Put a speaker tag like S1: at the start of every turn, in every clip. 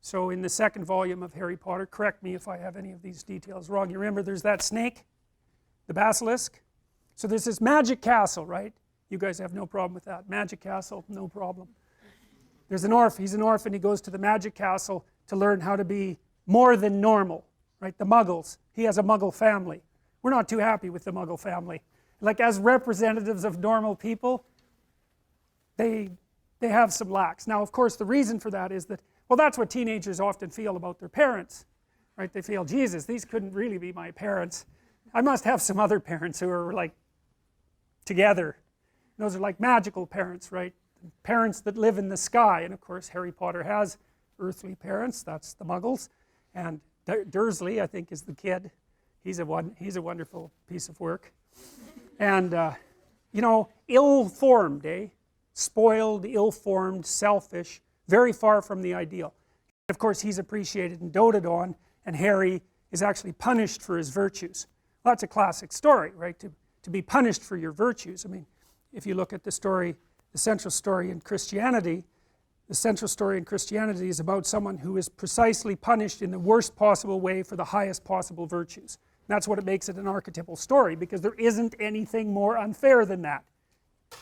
S1: So in the second volume of Harry Potter, correct me if I have any of these details wrong, you remember there's that snake, the basilisk? So there's this magic castle, right? You guys have no problem with that. Magic castle, no problem. There's an orphan, he's an orphan, he goes to the magic castle to learn how to be more than normal, right? The muggles, he has a muggle family. We're not too happy with the muggle family. Like, as representatives of normal people, they have some lacks. Now, of course, the reason for that is that, well, that's what teenagers often feel about their parents, right? They feel, Jesus, these couldn't really be my parents. I must have some other parents who are like together. And those are like magical parents, right? Parents that live in the sky. And of course, Harry Potter has earthly parents, that's the muggles. And Dursley, I think, is the kid. He's a wonderful piece of work. And, you know, ill-formed, eh? Spoiled, ill-formed, selfish, very far from the ideal. Of course, he's appreciated and doted on, and Harry is actually punished for his virtues. Well, that's a classic story, right? To be punished for your virtues. I mean, if you look at the story, the central story in Christianity, the central story in Christianity is about someone who is precisely punished in the worst possible way for the highest possible virtues. And that's what it makes it an archetypal story, because there isn't anything more unfair than that.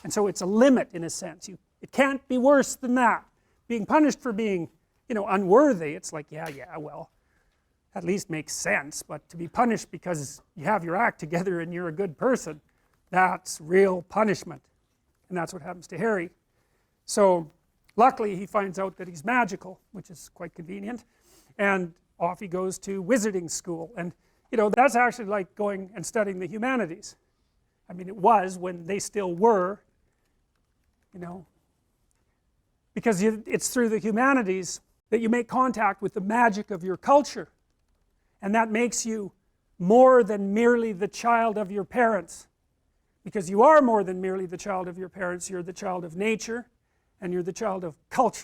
S1: And so it's a limit, in a sense. It can't be worse than that. Being punished for being, you know, unworthy, it's like, yeah, well, at least makes sense. But to be punished because you have your act together and you're a good person, that's real punishment. And that's what happens to Harry. So luckily he finds out that he's magical, which is quite convenient, and off he goes to wizarding school. And you know, that's actually like going and studying the humanities. I mean, it was when they still were, you know, because it's through the humanities that you make contact with the magic of your culture, and that makes you more than merely the child of your parents, because you are more than merely the child of your parents. You're the child of nature, and you're the child of culture.